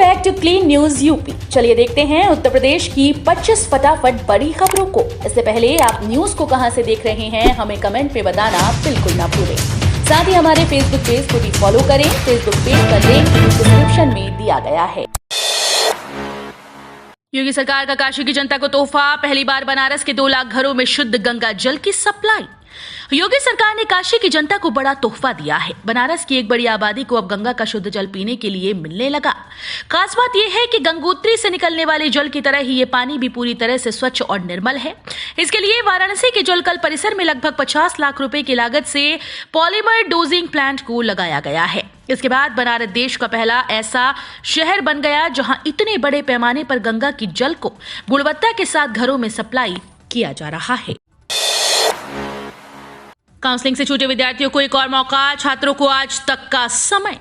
Back to clean news UP. चलिए देखते हैं उत्तर प्रदेश की 25 फटाफट बड़ी खबरों को। इससे पहले आप न्यूज को कहां से देख रहे हैं हमें कमेंट में बताना बिल्कुल ना भूलें। साथ ही हमारे फेसबुक पेज को भी फॉलो करें। फेसबुक पेज का लिंक डिस्क्रिप्शन में दिया गया है। योगी सरकार का काशी की जनता को तोहफा, पहली बार बनारस के 2 लाख घरों में शुद्ध गंगा जल की सप्लाई। योगी सरकार ने काशी की जनता को बड़ा तोहफा दिया है। बनारस की एक बड़ी आबादी को अब गंगा का शुद्ध जल पीने के लिए मिलने लगा। खास बात यह है कि गंगोत्री से निकलने वाले जल की तरह ही ये पानी भी पूरी तरह से स्वच्छ और निर्मल है। इसके लिए वाराणसी के जलकल परिसर में लगभग 50 लाख रुपए की लागत से पॉलीमर डोजिंग प्लांट को लगाया गया है। इसके बाद बनारस देश का पहला ऐसा शहर बन गया जहां इतने बड़े पैमाने पर गंगा की जल को गुणवत्ता के साथ घरों में सप्लाई किया जा रहा है। काउंसलिंग से छूटे विद्यार्थियों को एक और मौका, छात्रों को आज तक का समय।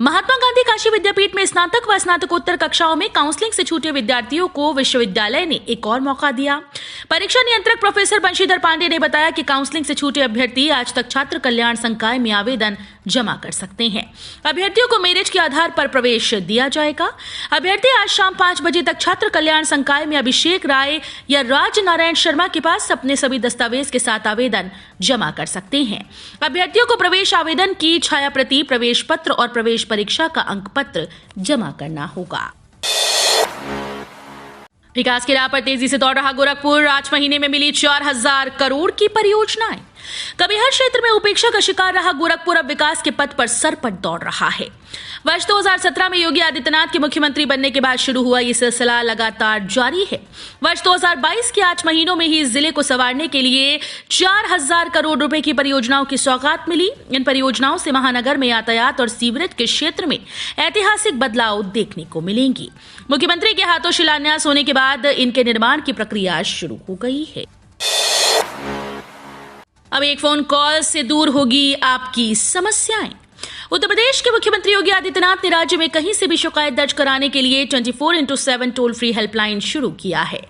महात्मा गांधी काशी विद्यापीठ में स्नातक व स्नातकोत्तर कक्षाओं में काउंसलिंग से छूटे विद्यार्थियों को विश्वविद्यालय ने एक और मौका दिया। परीक्षा नियंत्रक प्रोफेसर बंशीधर पांडे ने बताया कि काउंसलिंग से छूटे अभ्यर्थी आज तक छात्र कल्याण संकाय में आवेदन जमा कर सकते हैं। अभ्यर्थियों को मेरिट के आधार पर प्रवेश दिया जाएगा। अभ्यर्थी आज शाम 5 बजे तक छात्र कल्याण संकाय में अभिषेक राय या राज नारायण शर्मा के पास अपने सभी दस्तावेज के साथ आवेदन जमा कर सकते हैं। अभ्यर्थियों को प्रवेश आवेदन की छाया प्रति, प्रवेश पत्र और प्रवेश परीक्षा का अंक पत्र जमा करना होगा। विकास की राह पर तेजी से दौड़ रहा गोरखपुर। 8 महीने में मिली 4000 करोड़ की परियोजनाएं। कभी हर क्षेत्र में उपेक्षा का शिकार रहा गोरखपुर अब विकास के पथ पर सरपट दौड़ रहा है। वर्ष 2017 में योगी आदित्यनाथ के मुख्यमंत्री बनने के बाद शुरू हुआ ये सिलसिला लगातार जारी है। वर्ष 2022 के 8 महीनों में ही इस जिले को संवारने के लिए 4000 करोड़ रुपए की परियोजनाओं की सौगात मिली। इन परियोजनाओं से महानगर में यातायात और सीवरेज के क्षेत्र में ऐतिहासिक बदलाव देखने को मिलेंगी। मुख्यमंत्री के हाथों शिलान्यास होने के बाद इनके निर्माण की प्रक्रिया शुरू हो गई है। अब एक फोन कॉल से दूर होगी आपकी समस्याएं। उत्तर प्रदेश के मुख्यमंत्री योगी आदित्यनाथ ने राज्य में कहीं से भी शिकायत दर्ज कराने के लिए 24x7 टोल फ्री हेल्पलाइन शुरू किया है।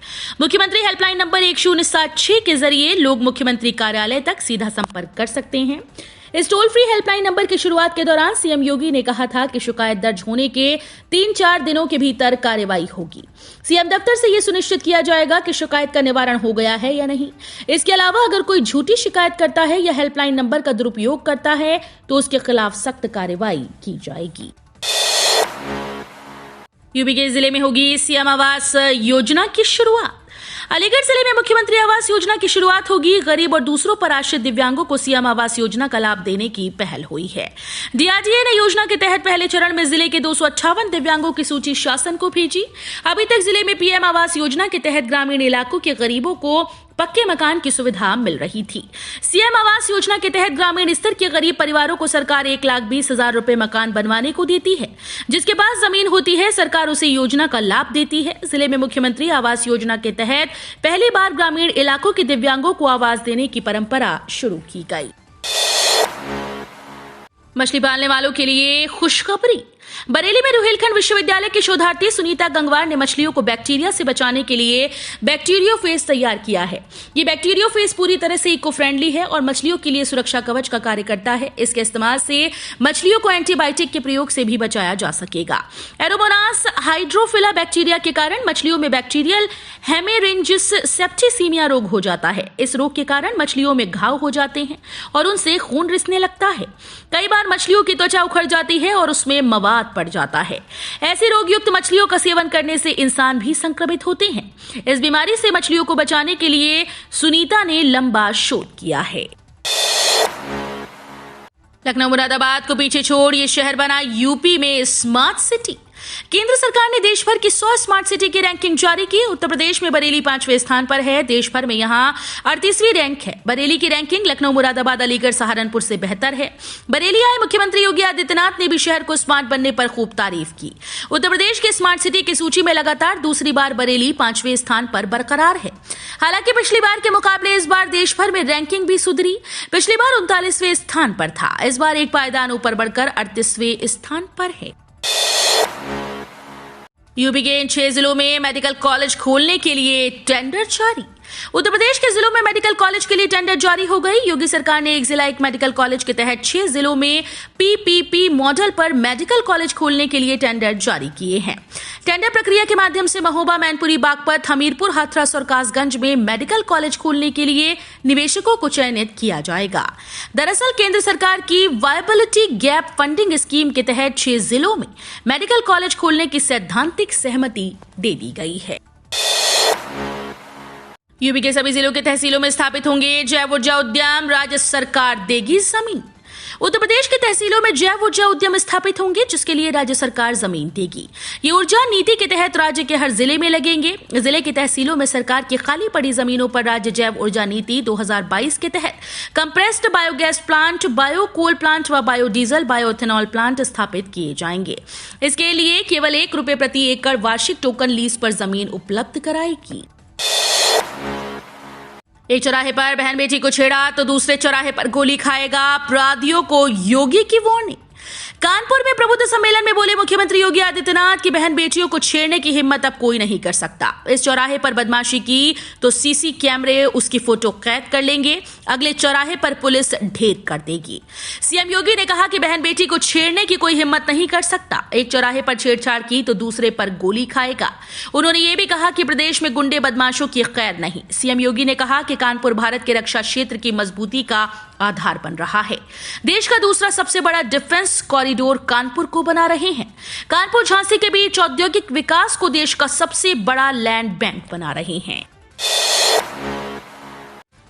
मुख्यमंत्री हेल्पलाइन नंबर 1076 के जरिए लोग मुख्यमंत्री कार्यालय तक सीधा संपर्क कर सकते हैं। इस टोल फ्री हेल्पलाइन नंबर की शुरुआत के दौरान सीएम योगी ने कहा था कि शिकायत दर्ज होने के 3-4 दिनों के भीतर कार्रवाई होगी। सीएम दफ्तर से यह सुनिश्चित किया जाएगा कि शिकायत का निवारण हो गया है या नहीं। इसके अलावा अगर कोई झूठी शिकायत करता है या हेल्पलाइन नंबर का दुरुपयोग करता है तो उसके खिलाफ सख्त कार्रवाई की जाएगी। यूपी के जिले में होगी सीएम आवास योजना की शुरुआत। अलीगढ़ जिले में मुख्यमंत्री आवास योजना की शुरुआत होगी। गरीब और दूसरों पर आश्रित दिव्यांगों को सीएम आवास योजना का लाभ देने की पहल हुई है। डीआरडीए ने योजना के तहत पहले चरण में जिले के 258 दिव्यांगों की सूची शासन को भेजी। अभी तक जिले में पीएम आवास योजना के तहत ग्रामीण इलाकों के गरीबों को पक्के मकान की सुविधा मिल रही थी। सीएम आवास योजना के तहत ग्रामीण स्तर के गरीब परिवारों को सरकार 1,20,000 रुपए मकान बनवाने को देती है। जिसके पास जमीन होती है सरकार उसे योजना का लाभ देती है। जिले में मुख्यमंत्री आवास योजना के तहत पहली बार ग्रामीण इलाकों के दिव्यांगों को आवास देने की परंपरा शुरू की गई। मछली पालने वालों के लिए खुशखबरी। बरेली में रुहेलखंड विश्वविद्यालय की शोधार्थी सुनीता गंगवार ने मछलियों को बैक्टीरिया से बचाने के लिए बैक्टीरियोफेज तैयार किया है। ये बैक्टीरियोफेज पूरी तरह से इको फ्रेंडली है और मछलियों के लिए सुरक्षा कवच का कार्य करता है। इसके इस्तेमाल से मछलियों को एंटीबायोटिक के प्रयोग से भी बचाया जा सकेगा। एरोमोनास हाइड्रोफिला बैक्टीरिया के कारण मछलियों में बैक्टीरियल हेमेरेंजिस सेप्टिसीमिया रोग हो जाता है। इस रोग के कारण मछलियों में घाव हो जाते हैं और उनसे खून रिसने लगता है। कई बार मछलियों की त्वचा उखड़ जाती है और उसमें मवाद पड़ जाता है। ऐसे रोगयुक्त मछलियों का सेवन करने से इंसान भी संक्रमित होते हैं। इस बीमारी से मछलियों को बचाने के लिए सुनीता ने लंबा शोध किया है। लखनऊ मुरादाबाद को पीछे छोड़ ये शहर बना यूपी में स्मार्ट सिटी। केंद्र सरकार ने देश भर की 100 स्मार्ट सिटी की रैंकिंग जारी की। उत्तर प्रदेश में बरेली 5वें स्थान पर है। देश भर में यहां 38वीं रैंक है। बरेली की रैंकिंग लखनऊ, मुरादाबाद, अलीगढ़, सहारनपुर से बेहतर है। बरेली आए मुख्यमंत्री योगी आदित्यनाथ ने भी शहर को स्मार्ट बनने पर खूब तारीफ की। उत्तर प्रदेश के स्मार्ट सिटी की सूची में लगातार दूसरी बार बरेली 5वें स्थान पर बरकरार है। हालांकि पिछली बार के मुकाबले इस बार देश भर में रैंकिंग भी सुधरी। पिछली बार 39वें स्थान पर था, इस बार एक पायदान ऊपर बढ़कर 38वें स्थान पर है। यूपी के इन 6 जिलों में मेडिकल कॉलेज खोलने के लिए टेंडर जारी। उत्तर प्रदेश के जिलों में मेडिकल कॉलेज के लिए टेंडर जारी हो गई। योगी सरकार ने एक जिला एक मेडिकल कॉलेज के तहत 6 जिलों में पीपीपी मॉडल पर मेडिकल कॉलेज खोलने के लिए टेंडर जारी किए हैं। टेंडर प्रक्रिया के माध्यम से महोबा, मैनपुरी, बागपत, हमीरपुर, हाथरस और कासगंज में मेडिकल कॉलेज खोलने के लिए निवेशकों को चयनित किया जाएगा। दरअसल केंद्र सरकार की वायबिलिटी गैप फंडिंग स्कीम के तहत 6 जिलों में मेडिकल कॉलेज खोलने की सैद्धांतिक सहमति दे दी गई है। यूपी के सभी जिलों के तहसीलों में स्थापित होंगे जैव ऊर्जा उद्यम, राज्य सरकार देगी जमीन। उत्तर प्रदेश के तहसीलों में जैव ऊर्जा उद्यम स्थापित होंगे, जिसके लिए राज्य सरकार जमीन देगी। ये ऊर्जा नीति के तहत राज्य के हर जिले में लगेंगे। जिले की तहसीलों में सरकार की खाली पड़ी जमीनों पर राज्य जैव ऊर्जा नीति 2022 के तहत compressed biogas plant, bio coal plant व बायोडीजल, बायोइथेनॉल प्लांट स्थापित किए जाएंगे। इसके लिए केवल ₹1 प्रति एकड़ वार्षिक टोकन लीज पर जमीन उपलब्ध कराएगी। एक चौराहे पर बहन बेटी को छेड़ा तो दूसरे चौराहे पर गोली खाएगा, अपराधियों को योगी की वार्निंग। कानपुर में प्रबुद्ध सम्मेलन में बोले मुख्यमंत्री योगी आदित्यनाथ की बहन बेटियों को छेड़ने की हिम्मत अब कोई नहीं कर सकता। इस चौराहे पर बदमाशी की तो सीसी कैमरे उसकी फोटो कैद कर लेंगे, अगले चौराहे पर पुलिस ढेर कर देगी। सीएम योगी ने कहा कि बहन बेटी को छेड़ने की कोई हिम्मत नहीं कर सकता। एक चौराहे पर छेड़छाड़ की तो दूसरे पर गोली खाएगा। उन्होंने ये भी कहा कि प्रदेश में गुंडे बदमाशों की खैर नहीं। सीएम योगी ने कहा कि कानपुर भारत के रक्षा क्षेत्र की मजबूती का आधार बन रहा है। देश का दूसरा सबसे बड़ा डिफेंस कॉरिडोर कानपुर को बना रहे हैं। कानपुर झांसी के बीच औद्योगिक विकास को देश का सबसे बड़ा लैंड बैंक बना रहे हैं।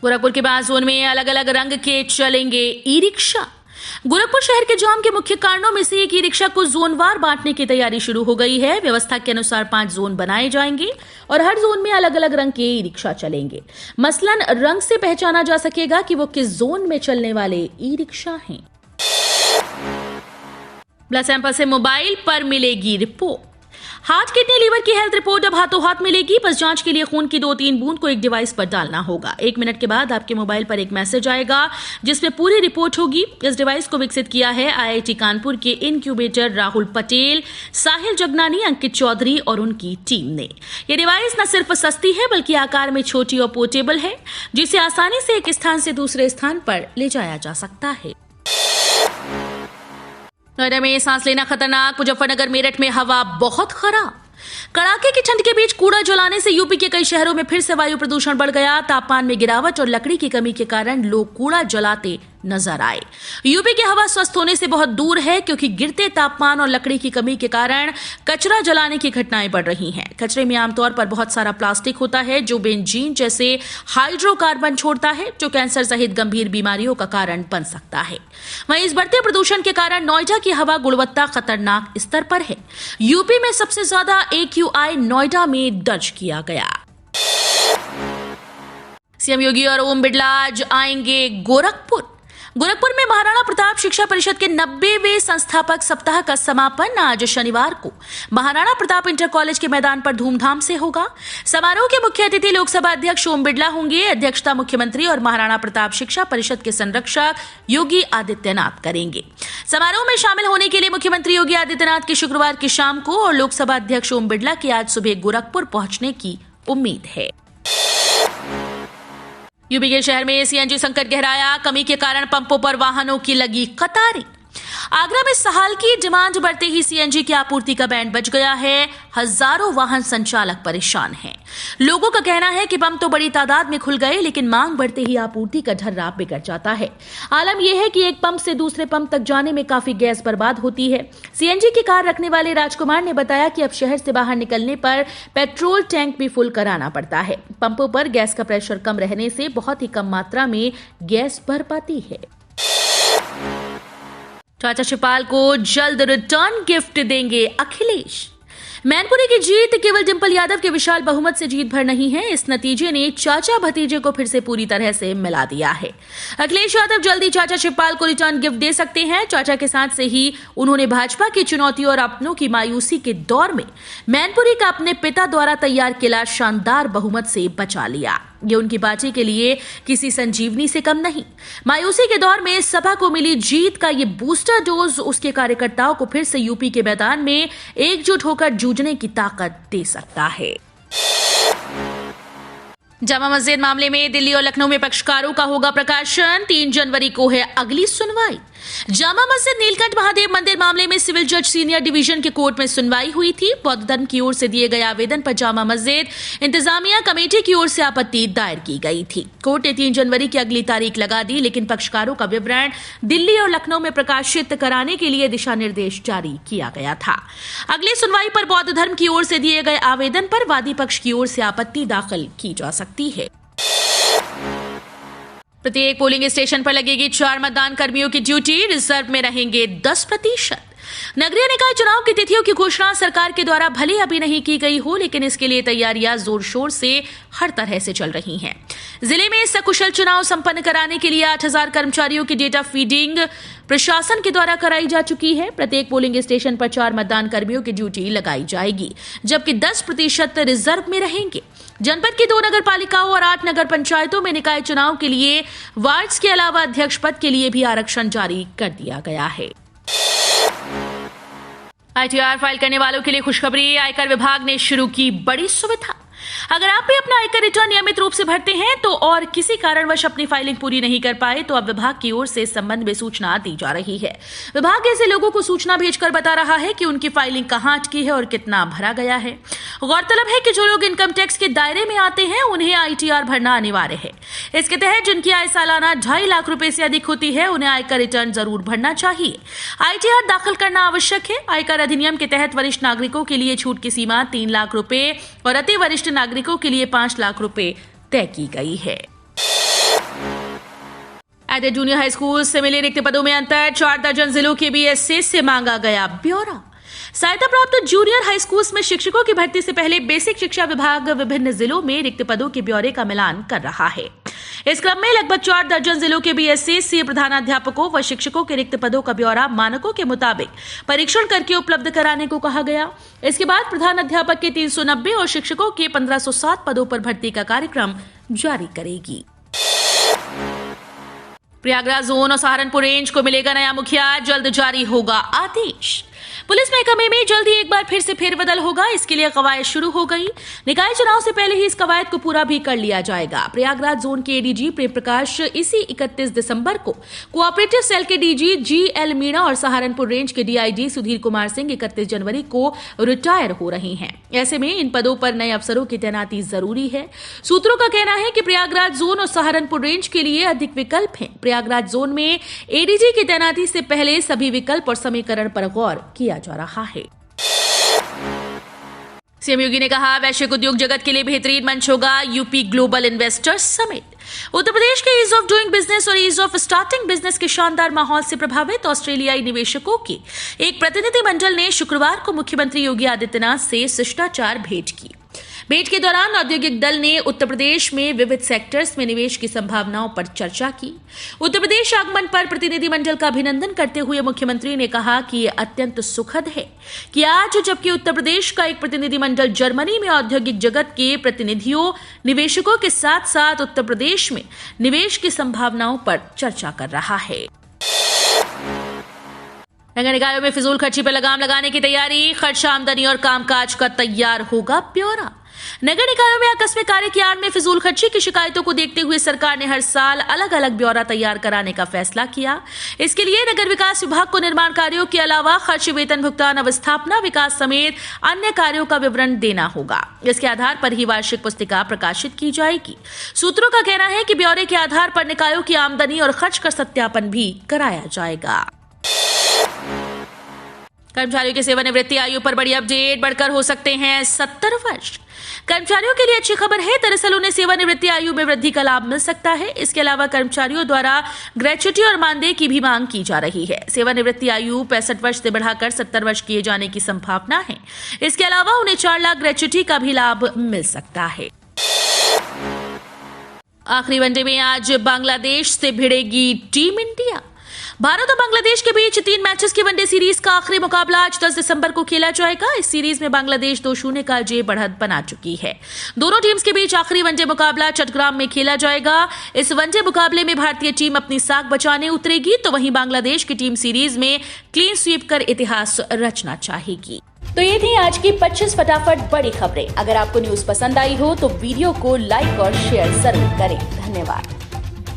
गोरखपुर के बाद जोन में अलग अलग रंग के चलेंगे ई रिक्शा। गोरखपुर शहर के जाम के मुख्य कारणों में से एक ई रिक्शा को जोनवार बांटने की तैयारी शुरू हो गई है। व्यवस्था के अनुसार 5 जोन बनाए जाएंगे और हर जोन में अलग अलग रंग के ई रिक्शा चलेंगे। मसलन रंग से पहचाना जा सकेगा कि वो किस जोन में चलने वाले ई रिक्शा हैं। ब्लड सैंपल से मोबाइल पर मिलेगी रिपोर्ट। हार्ट, किडनी, लीवर की हेल्थ रिपोर्ट अब हाथों हाथ मिलेगी। बस जांच के लिए खून की 2-3 बूंद को एक डिवाइस पर डालना होगा। 1 मिनट के बाद आपके मोबाइल पर एक मैसेज आएगा जिसमें पूरी रिपोर्ट होगी। इस डिवाइस को विकसित किया है IIT कानपुर के इनक्यूबेटर राहुल पटेल, साहिल जगनानी, अंकित चौधरी और उनकी टीम ने। यह डिवाइस न सिर्फ सस्ती है बल्कि आकार में छोटी और पोर्टेबल है, जिसे आसानी से एक स्थान से दूसरे स्थान पर ले जाया जा सकता है। नोएडा में सांस लेना खतरनाक, मुजफ्फरनगर, मेरठ में हवा बहुत खराब। कड़ाके की ठंड के बीच कूड़ा जलाने से यूपी के कई शहरों में फिर से वायु प्रदूषण बढ़ गया। तापमान में गिरावट और लकड़ी की कमी के कारण लोग कूड़ा जलाते नजर आए। यूपी की हवा स्वस्थ होने से बहुत दूर है, क्योंकि गिरते तापमान और लकड़ी की कमी के कारण कचरा जलाने की घटनाएं बढ़ रही हैं। कचरे में आमतौर पर बहुत सारा प्लास्टिक होता है जो बेंजीन जैसे हाइड्रोकार्बन छोड़ता है, जो कैंसर सहित गंभीर बीमारियों का कारण बन सकता है। वहीं इस बढ़ते प्रदूषण के कारण नोएडा की हवा गुणवत्ता खतरनाक स्तर पर है। यूपी में सबसे ज्यादा AQI नोएडा में दर्ज किया गया। सीएम योगी और ओम बिड़ला आज आएंगे गोरखपुर। गोरखपुर में महाराणा प्रताप शिक्षा परिषद के 90वें संस्थापक सप्ताह का समापन आज शनिवार को महाराणा प्रताप इंटर कॉलेज के मैदान पर धूमधाम से होगा। समारोह के मुख्य अतिथि लोकसभा अध्यक्ष ओम बिड़ला होंगे। अध्यक्षता मुख्यमंत्री और महाराणा प्रताप शिक्षा परिषद के संरक्षक योगी आदित्यनाथ करेंगे। समारोह में शामिल होने के लिए मुख्यमंत्री योगी आदित्यनाथ की शुक्रवार की शाम को और लोकसभा अध्यक्ष ओम बिड़ला के आज सुबह गोरखपुर पहुंचने की उम्मीद है। यूपी के शहर में सीएनजी संकट गहराया, कमी के कारण पंपों पर वाहनों की लगी कतारें। आगरा में सहाल की डिमांड बढ़ते ही सीएनजी की आपूर्ति का बैंड बज गया है। हजारों वाहन संचालक परेशान हैं। लोगों का कहना है कि पंप तो बड़ी तादाद में खुल गए, लेकिन मांग बढ़ते ही आपूर्ति का ढर्रा बिगड़ जाता है। आलम यह है कि एक पंप से दूसरे पंप तक जाने में काफी गैस बर्बाद होती है। सीएनजी की कार रखने वाले राजकुमार ने बताया कि अब शहर से बाहर निकलने पर पेट्रोल टैंक भी फुल कराना पड़ता है। पंपों पर गैस का प्रेशर कम रहने से बहुत ही कम मात्रा में गैस भर पाती है। चाचा शिवपाल को जल्द रिटर्न गिफ्ट देंगे अखिलेश। मैनपुरी की जीत केवल डिंपल यादव के विशाल बहुमत से जीत भर नहीं है, इस नतीजे ने चाचा भतीजे को फिर से पूरी तरह से मिला दिया है। अखिलेश यादव जल्दी चाचा शिवपाल को रिटर्न गिफ्ट दे सकते हैं। चाचा के साथ से ही उन्होंने भाजपा की चुनौती और अपनों की मायूसी के दौर में मैनपुरी का अपने पिता द्वारा तैयार किला शानदार बहुमत से बचा लिया। ये उनकी पार्टी के लिए किसी संजीवनी से कम नहीं। मायूसी के दौर में सपा को मिली जीत का ये बूस्टर डोज उसके कार्यकर्ताओं को फिर से यूपी के मैदान में एकजुट होकर जूझने की ताकत दे सकता है। जामा मस्जिद मामले में दिल्ली और लखनऊ में पक्षकारों का होगा प्रकाशन। 3 जनवरी को है अगली सुनवाई। जामा मस्जिद नीलकंठ महादेव मंदिर मामले में सिविल जज सीनियर डिवीजन के कोर्ट में सुनवाई हुई थी। बौद्ध धर्म की ओर से दिए गए आवेदन पर जामा मस्जिद इंतजामिया कमेटी की ओर से आपत्ति दायर की गई थी। कोर्ट ने 3 जनवरी की अगली तारीख लगा दी, लेकिन पक्षकारों का विवरण दिल्ली और लखनऊ में प्रकाशित कराने के लिए दिशा निर्देश जारी किया गया था। अगली सुनवाई पर बौद्ध धर्म की ओर से दिए गए आवेदन पर वादी पक्ष की ओर से आपत्ति दाखिल की जा सकती है। प्रत्येक पोलिंग स्टेशन पर लगेगी 4 मतदान कर्मियों की ड्यूटी। रिजर्व में रहेंगे 10%। नगरीय निकाय चुनाव की तिथियों की घोषणा सरकार के द्वारा भले अभी नहीं की गई हो, लेकिन इसके लिए तैयारियां जोर शोर से हर तरह से चल रही हैं। जिले में सकुशल चुनाव संपन्न कराने के लिए 8000 कर्मचारियों की डेटा फीडिंग प्रशासन के द्वारा कराई जा चुकी है। प्रत्येक पोलिंग स्टेशन पर 4 मतदान कर्मियों की ड्यूटी लगाई जाएगी, जबकि 10% रिजर्व में रहेंगे। जनपद की 2 नगर पालिकाओं और 8 नगर पंचायतों में निकाय चुनाव के लिए वार्ड्स के अलावा अध्यक्ष पद के लिए भी आरक्षण जारी कर दिया गया है। आईटीआर फाइल करने वालों के लिए खुशखबरी। आयकर विभाग ने शुरू की बड़ी सुविधा। अगर आप भी अपना आयकर रिटर्न नियमित रूप से भरते हैं तो और किसी कारणवश अपनी फाइलिंग पूरी नहीं कर पाए तो अब विभाग की ओर से इस संबंध में सूचना दी जा रही है। विभाग ऐसे लोगों को सूचना भेजकर बता रहा है कि उनकी फाइलिंग कहां अटकी है और कितना भरा गया है। गौरतलब है कि जो लोग इनकम टैक्स के दायरे में आते हैं उन्हें आईटीआर भरना अनिवार्य है। इसके तहत जिनकी आय सालाना 2.5 लाख रुपए से अधिक होती है उन्हें आयकर रिटर्न जरूर भरना चाहिए। आईटीआर दाखिल करना आवश्यक है। आयकर अधिनियम के तहत वरिष्ठ नागरिकों के लिए छूट की सीमा 3 लाख रुपए और अति वरिष्ठ नागरिकों के लिए 5 लाख रुपए तय की गई है। एडेड जूनियर हाई स्कूल से मिले रिक्त पदों में अंतर। 4 दर्जन जिलों के बीएसए से मांगा गया ब्यौरा। सहायता प्राप्त जूनियर हाई स्कूल्स में शिक्षकों की भर्ती से पहले बेसिक शिक्षा विभाग विभिन्न जिलों में रिक्त पदों के ब्यौरे का मिलान कर रहा है। इस क्रम में लगभग 4 दर्जन जिलों के बीएसए प्रधानाध्यापकों व शिक्षकों के रिक्त पदों का ब्यौरा मानकों के मुताबिक परीक्षण करके उपलब्ध कराने को कहा गया। इसके बाद प्रधानाध्यापक के 390 और शिक्षकों के 1507 पदों पर भर्ती का कार्यक्रम जारी करेगी। प्रयागराज जोन और सहारनपुर रेंज को मिलेगा नया मुखिया। जल्द जारी होगा आदेश। पुलिस महकमे में जल्दी एक बार फिर से फेरबदल होगा। इसके लिए कवायद शुरू हो गई। निकाय चुनाव से पहले ही इस कवायद को पूरा भी कर लिया जाएगा। प्रयागराज जोन के एडीजी प्रेम प्रकाश इसी 31 दिसंबर को कोऑपरेटिव सेल के डीजी जीएल मीणा और सहारनपुर रेंज के डीआईजी सुधीर कुमार सिंह 31 जनवरी को रिटायर हो रहे हैं। ऐसे में इन पदों पर नए अफसरों की तैनाती जरूरी है। सूत्रों का कहना है कि प्रयागराज जोन और सहारनपुर रेंज के लिए अधिक विकल्प हैं। प्रयागराज जोन में एडीजी की तैनाती से पहले सभी विकल्प और समीकरण पर गौर किया जा रहा है। सीएम योगी ने कहा वैश्विक उद्योग जगत के लिए बेहतरीन मंच होगा UP global investors summit. Uttar Pradesh के ईज ऑफ डूइंग बिजनेस और ईज ऑफ स्टार्टिंग बिजनेस के शानदार माहौल से प्रभावित ऑस्ट्रेलियाई निवेशकों के एक प्रतिनिधिमंडल ने शुक्रवार को मुख्यमंत्री योगी आदित्यनाथ से शिष्टाचार भेंट की। भेंट के दौरान औद्योगिक दल ने उत्तर प्रदेश में विविध सेक्टर्स में निवेश की संभावनाओं पर चर्चा की। उत्तर प्रदेश आगमन पर प्रतिनिधिमंडल का अभिनंदन करते हुए मुख्यमंत्री ने कहा कि यह अत्यंत सुखद है कि आज जबकि उत्तर प्रदेश का एक प्रतिनिधिमंडल जर्मनी में औद्योगिक जगत के प्रतिनिधियों निवेशकों के साथ साथ उत्तर प्रदेश में निवेश की संभावनाओं पर चर्चा कर रहा है। नगर निकायों में फिजूल खर्ची पर लगाम लगाने की तैयारी। खर्च, आमदनी और कामकाज का तैयार होगा ब्यौरा। नगर निकायों में आकस्मिक कार्य की आड़ में फिजूल खर्ची की शिकायतों को देखते हुए सरकार ने हर साल अलग अलग ब्यौरा तैयार कराने का फैसला किया। इसके लिए नगर विकास विभाग को निर्माण कार्यों के अलावा खर्च, वेतन भुगतान, अवस्थापना, विकास समेत अन्य कार्यों का विवरण देना होगा। इसके आधार पर ही वार्षिक पुस्तिका प्रकाशित की जाएगी। सूत्रों का कहना है कि ब्यौरे के आधार पर निकायों की आमदनी और खर्च का सत्यापन भी कराया जाएगा। कर्मचारियों की सेवानिवृत्ति आयु पर बड़ी अपडेट। बढ़कर हो सकते हैं 70 वर्ष। कर्मचारियों के लिए अच्छी खबर है। दरअसल उन्हें सेवानिवृत्ति आयु में वृद्धि का लाभ मिल सकता है। इसके अलावा कर्मचारियों द्वारा ग्रेच्युटी और मानदेय की भी मांग की जा रही है। सेवानिवृत्ति आयु 65 वर्ष से बढ़ाकर 70 वर्ष किए जाने की संभावना है। इसके अलावा उन्हें 4 लाख ग्रेच्युटी का भी लाभ मिल सकता है। आखिरी वनडे में आज बांग्लादेश से भिड़ेगी टीम इंडिया। भारत और बांग्लादेश के बीच 3 मैचेस की वनडे सीरीज का आखिरी मुकाबला आज 10 दिसंबर को खेला जाएगा। इस सीरीज में बांग्लादेश 2-0 का जय बढ़त बना चुकी है। दोनों टीम्स के बीच आखिरी वनडे मुकाबला चट्टग्राम में खेला जाएगा। इस वनडे मुकाबले में भारतीय टीम अपनी साख बचाने उतरेगी, तो वहीं बांग्लादेश की टीम सीरीज में क्लीन स्वीप कर इतिहास रचना चाहेगी। तो ये थी आज की 25 फटाफट बड़ी खबरें। अगर आपको न्यूज पसंद आई हो तो वीडियो को लाइक और शेयर जरूर करें। धन्यवाद।